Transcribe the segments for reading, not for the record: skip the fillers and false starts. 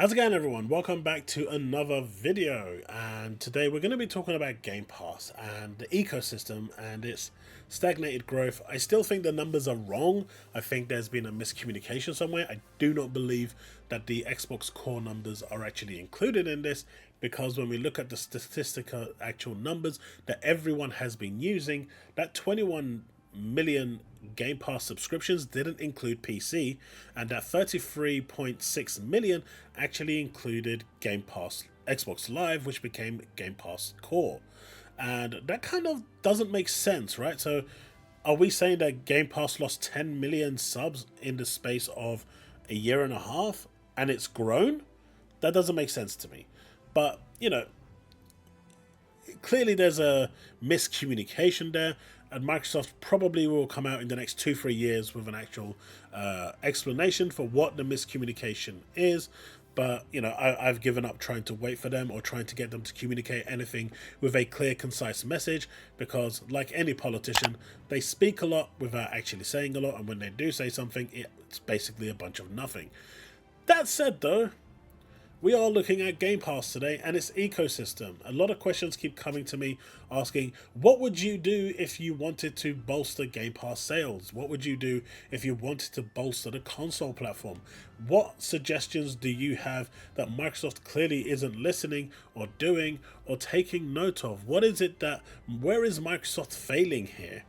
How's it going, everyone? Welcome back to another video, and today we're going to be talking about Game Pass and the ecosystem and its stagnated growth. I still think the numbers are wrong. I think there's been a miscommunication somewhere. I do not believe that the Xbox core numbers are actually included in this, because when we look at the statistical actual numbers that everyone has been using, that 21 million Game Pass subscriptions didn't include PC, and that 33.6 million actually included Game Pass Xbox Live, which became Game Pass Core. And that kind of doesn't make sense, right? So are we saying that Game Pass lost 10 million subs in the space of a year and a half and it's grown? That doesn't make sense to me. But, you know, clearly there's a miscommunication there, and Microsoft probably will come out in the next 2-3 years with an actual explanation for what the miscommunication is. But, you know, I've given up trying to wait for them or trying to get them to communicate anything with a clear, concise message, because like any politician, they speak a lot without actually saying a lot, and when they do say something, it's basically a bunch of nothing. That said, though, we are looking at Game Pass today and its ecosystem. A lot of questions keep coming to me asking, what would you do if you wanted to bolster Game Pass sales? What would you do if you wanted to bolster the console platform? What suggestions do you have that Microsoft clearly isn't listening or doing or taking note of? Where is Microsoft failing here?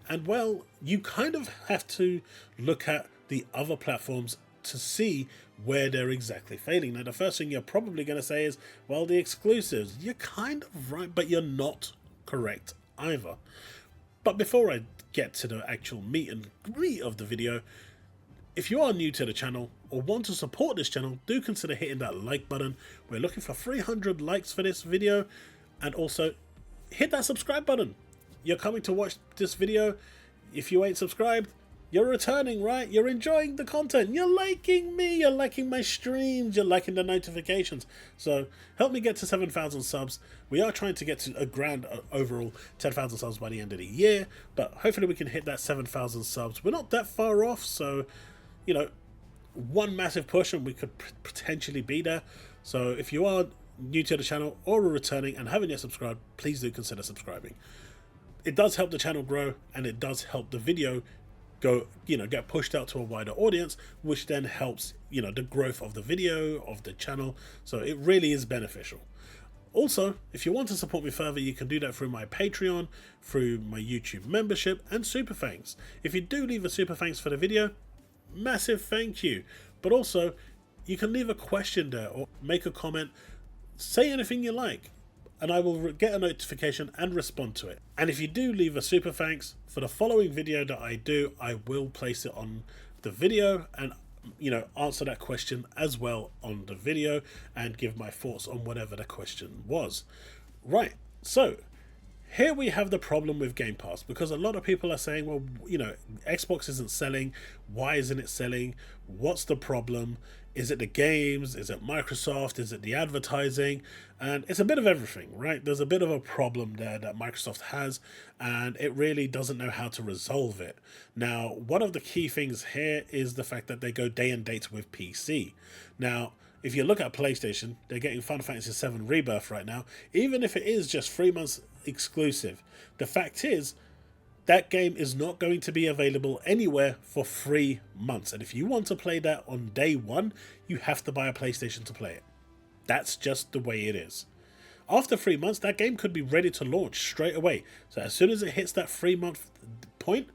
And well, you kind of have to look at the other platforms to see where they're exactly failing. Now, the first thing you're probably going to say is, well, the exclusives. You're kind of right, but you're not correct either. But before I get to the actual meat and greet of the video, if you are new to the channel or want to support this channel, do consider hitting that like button. We're looking for 300 likes for this video, and also hit that subscribe button. You're coming to watch this video. If you ain't subscribed, you're returning, right? You're enjoying the content. You're liking me. You're liking my streams. You're liking the notifications. So help me get to 7,000 subs. We are trying to get to a grand overall 10,000 subs by the end of the year, but hopefully we can hit that 7,000 subs. We're not that far off, so, you know, one massive push and we could potentially be there. So if you are new to the channel or returning and haven't yet subscribed, please do consider subscribing. It does help the channel grow, and it does help the video get pushed out to a wider audience, which then helps, the growth of the video, of the channel. So it really is beneficial. Also, if you want to support me further, you can do that through my Patreon, through my YouTube membership, and super thanks. If you do leave a super thanks for the video, massive thank you. But also, you can leave a question there or make a comment, say anything you like, and I will get a notification and respond to it. And if you do leave a super thanks for the following video that I do, I will place it on the video and, answer that question as well on the video and give my thoughts on whatever the question was. Right, so here we have the problem with Game Pass, because a lot of people are saying, well, Xbox isn't selling. Why isn't it selling? What's the problem? Is it the games? Is it Microsoft? Is it the advertising? And it's a bit of everything, right? There's a bit of a problem there that Microsoft has, and it really doesn't know how to resolve it. Now, one of the key things here is the fact that they go day and date with PC. Now, if you look at PlayStation, they're getting Final Fantasy VII Rebirth right now, even if it is just 3 months exclusive. The fact is, that game is not going to be available anywhere for 3 months. And if you want to play that on day one, you have to buy a PlayStation to play it. That's just the way it is. After 3 months, that game could be ready to launch straight away. So as soon as it hits that 3-month point,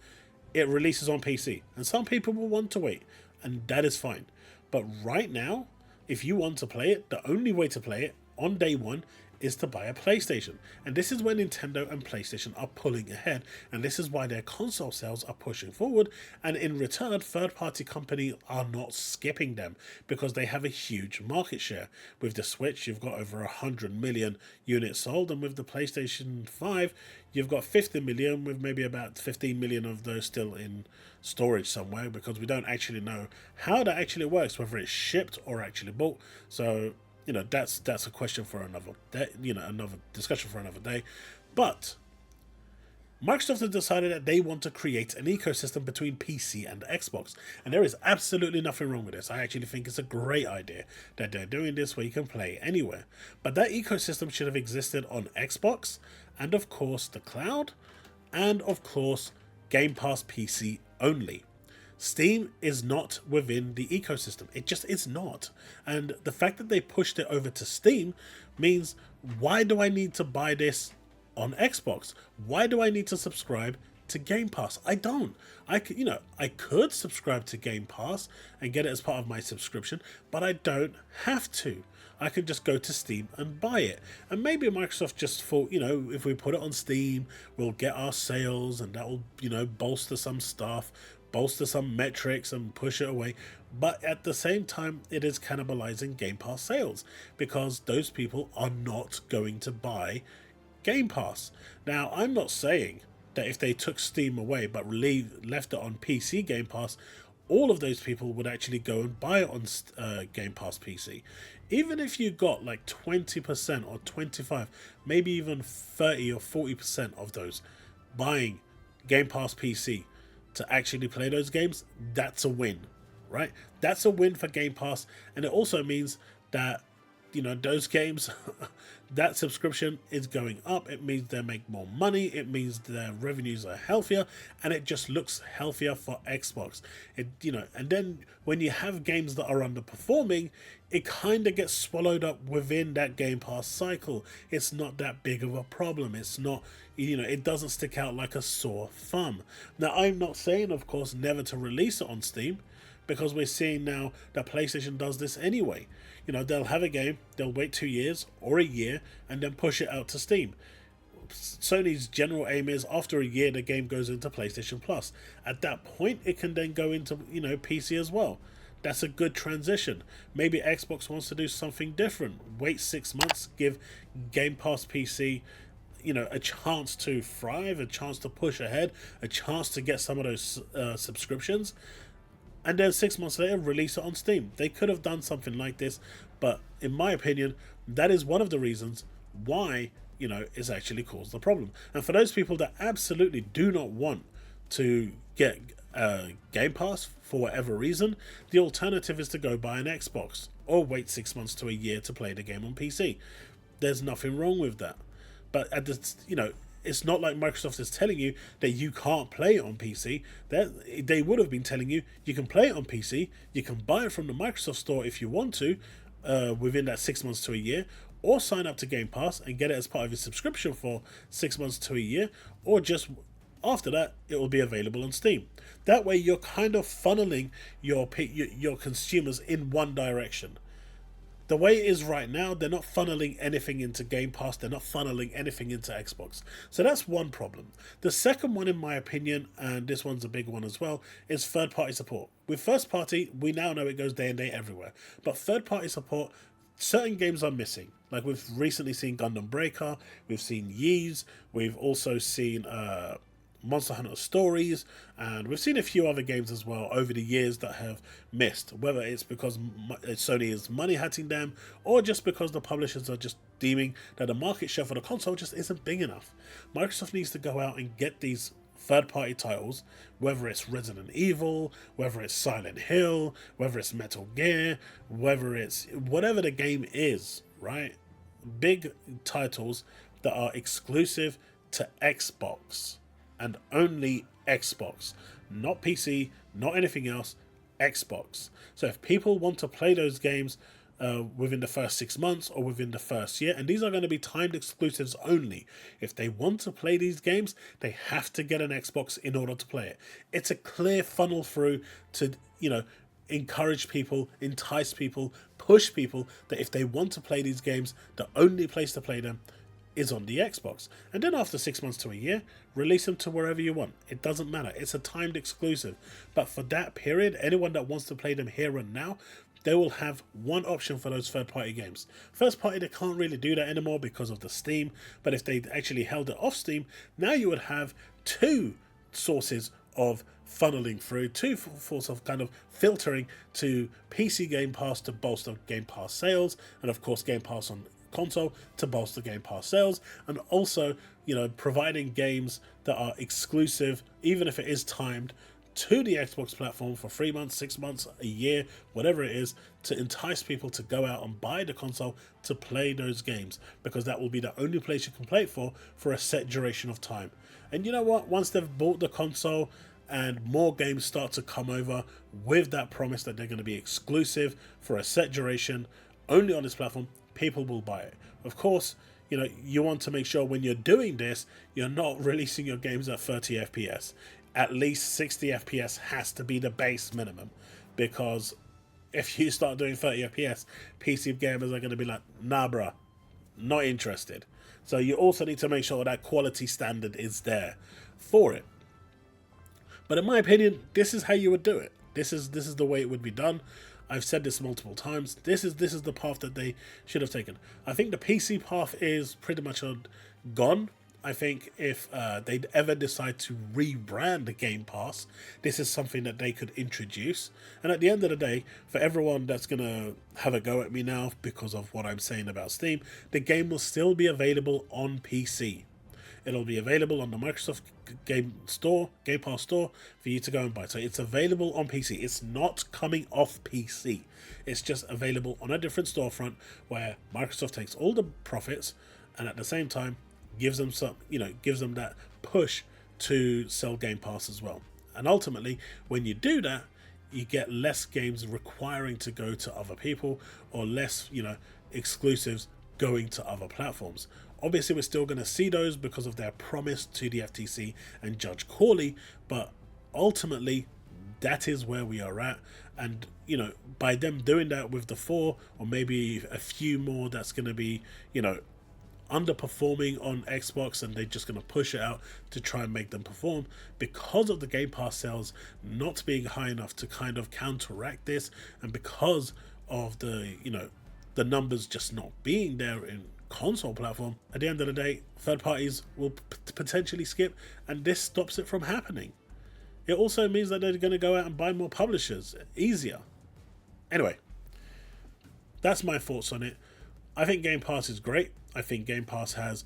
it releases on PC. And some people will want to wait, and that is fine. But right now, if you want to play it, the only way to play it on day one is to buy a PlayStation. And this is where Nintendo and PlayStation are pulling ahead, and this is why their console sales are pushing forward, and in return, third-party companies are not skipping them because they have a huge market share. With the Switch, you've got over 100 million units sold, and with the PlayStation 5, you've got 50 million, with maybe about 15 million of those still in storage somewhere, because we don't actually know how that actually works, whether it's shipped or actually bought. So that's a question for another day, another discussion for another day. But Microsoft has decided that they want to create an ecosystem between PC and Xbox, and there is absolutely nothing wrong with this. I actually think it's a great idea that they're doing this where you can play anywhere. But that ecosystem should have existed on Xbox, and of course the cloud, and of course Game Pass PC only. Steam is not within the ecosystem. It just is not. And the fact that they pushed it over to Steam means, why do I need to buy this on Xbox? Why do I need to subscribe to Game Pass? I don't. I could subscribe to Game Pass and get it as part of my subscription, but I don't have to. I can just go to Steam and buy it. And maybe Microsoft just thought, if we put it on Steam, we'll get our sales and that will, bolster some stuff, bolster some metrics and push it away. But at the same time, it is cannibalizing Game Pass sales because those people are not going to buy Game Pass. Now, I'm not saying that if they took Steam away but left it on PC Game Pass, all of those people would actually go and buy it on Game Pass PC. Even if you got like 20% or 25%, maybe even 30 or 40% of those buying Game Pass PC to actually play those games, that's a win, right? That's a win for Game Pass, and it also means that those games, that subscription is going up. It means they make more money. It means their revenues are healthier, and it just looks healthier for Xbox. And then when you have games that are underperforming, it kind of gets swallowed up within that Game Pass cycle. It's not that big of a problem. It's not, it doesn't stick out like a sore thumb. Now, I'm not saying, of course, never to release it on Steam, because we're seeing now that PlayStation does this anyway. They'll have a game, they'll wait 2 years or a year, and then push it out to Steam. Sony's general aim is, after a year, the game goes into PlayStation Plus. At that point, it can then go into, PC as well. That's a good transition. Maybe Xbox wants to do something different. Wait 6 months, give Game Pass PC a chance to thrive, a chance to push ahead, a chance to get some of those subscriptions, and then 6 months later release it on Steam. They could have done something like this, but in my opinion, that is one of the reasons why it's actually caused the problem. And for those people that absolutely do not want to get Game Pass for whatever reason, the alternative is to go buy an Xbox or wait 6 months to a year to play the game on PC. There's nothing wrong with that. But at the it's not like Microsoft is telling you that you can't play it on PC. They would have been telling you can play it on PC, you can buy it from the Microsoft Store if you want to, within that 6 months to a year, or sign up to Game Pass and get it as part of your subscription for 6 months to a year, or just after that, it will be available on Steam. That way, you're kind of funneling your consumers in one direction. The way it is right now, they're not funneling anything into Game Pass, they're not funneling anything into Xbox. So that's one problem. The second one, in my opinion, and this one's a big one as well, is third-party support. With first-party, we now know it goes day and day everywhere. But third-party support, certain games are missing. Like we've recently seen Gundam Breaker, we've seen Ys, we've also seen Monster Hunter Stories, and we've seen a few other games as well over the years that have missed, whether it's because Sony is money hatting them, or just because the publishers are just deeming that the market share for the console just isn't big enough. Microsoft needs to go out and get these third-party titles, whether it's Resident Evil, whether it's Silent Hill, whether it's Metal Gear, whether it's whatever the game is, right? Big titles that are exclusive to Xbox. And only Xbox, not PC, not anything else, Xbox. So if people want to play those games within the first 6 months or within the first year, and these are going to be timed exclusives only, if they want to play these games, they have to get an Xbox in order to play it. It's a clear funnel through to, encourage people, entice people, push people that if they want to play these games, the only place to play them is on the Xbox. And then after 6 months to a year, release them to wherever you want. It doesn't matter. It's a timed exclusive. But for that period, anyone that wants to play them here and now, they will have one option for those third-party games. First party, they can't really do that anymore because of the Steam. But if they actually held it off Steam, now you would have two sources of funneling through, two sorts of kind of filtering to PC Game Pass to bolster Game Pass sales, and of course Game Pass on console to bolster Game Pass sales, and also, you know, providing games that are exclusive, even if it is timed, to the Xbox platform for 3 months, 6 months, a year, whatever it is, to entice people to go out and buy the console to play those games, because that will be the only place you can play it for a set duration of time. And you know what? Once they've bought the console and more games start to come over with that promise that they're going to be exclusive for a set duration, only on this platform, people will buy it. Of course, you know, you want to make sure when you're doing this, you're not releasing your games at 30 FPS. At least 60 FPS has to be the base minimum, because if you start doing 30 FPS, PC gamers are going to be like, nah bruh, not interested. So you also need to make sure that quality standard is there for it. But in my opinion, this is how you would do it. This is the way it would be done. I've said this multiple times. This is the path that they should have taken. I think the PC path is pretty much gone. I think if they'd ever decide to rebrand the Game Pass, this is something that they could introduce. And at the end of the day, for everyone that's going to have a go at me now because of what I'm saying about Steam, the game will still be available on PC. It'll be available on the Microsoft Game Pass store for you to go and buy. So it's available on PC. It's not coming off PC. It's just available on a different storefront where Microsoft takes all the profits and at the same time gives them some, you know, gives them that push to sell Game Pass as well. And ultimately, when you do that, you get less games requiring to go to other people, or less, you know, exclusives going to other platforms. Obviously, we're still going to see those because of their promise to the FTC and Judge Corley, but ultimately, that is where we are at. And, you know, by them doing that with the 4, or maybe a few more that's going to be, you know, underperforming on Xbox, and they're just going to push it out to try and make them perform, because of the Game Pass sales not being high enough to kind of counteract this, and because of the, you know, the numbers just not being there in console platform, at the end of the day, third parties will potentially skip, and this stops it from happening. It also means that they're going to go out and buy more publishers easier. Anyway, that's my thoughts on it. I think Game Pass is great. I think Game Pass has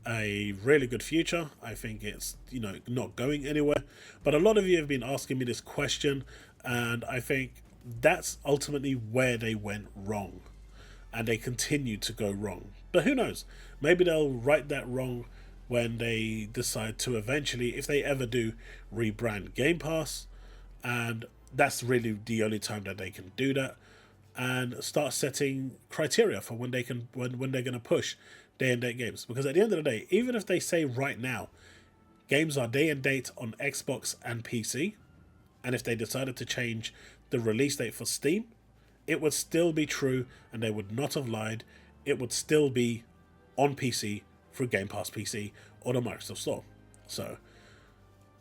a really good future. I think it's, you know, not going anywhere. But a lot of you have been asking me this question, and I think that's ultimately where they went wrong. And they continue to go wrong. But who knows? Maybe they'll right that wrong when they decide to eventually, if they ever do, rebrand Game Pass. And that's really the only time that they can do that. And start setting criteria for when they can, when they're going to push day and date games. Because at the end of the day, even if they say right now games are day and date on Xbox and PC, and if they decided to change the release date for Steam, it would still be true, and they would not have lied. It would still be on PC through Game Pass PC or the Microsoft Store. So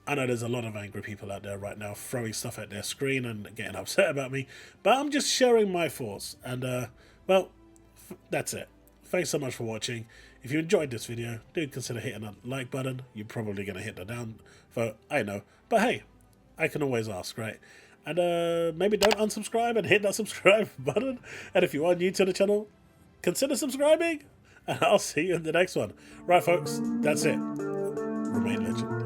I know there's a lot of angry people out there right now throwing stuff at their screen and getting upset about me, but I'm just sharing my thoughts. And, well, that's it. Thanks so much for watching. If you enjoyed this video, do consider hitting that like button. You're probably going to hit the down vote, I know. But hey, I can always ask, right? And maybe don't unsubscribe and hit that subscribe button. And if you are new to the channel, consider subscribing. And I'll see you in the next one. Right, folks, that's it. Remain legend.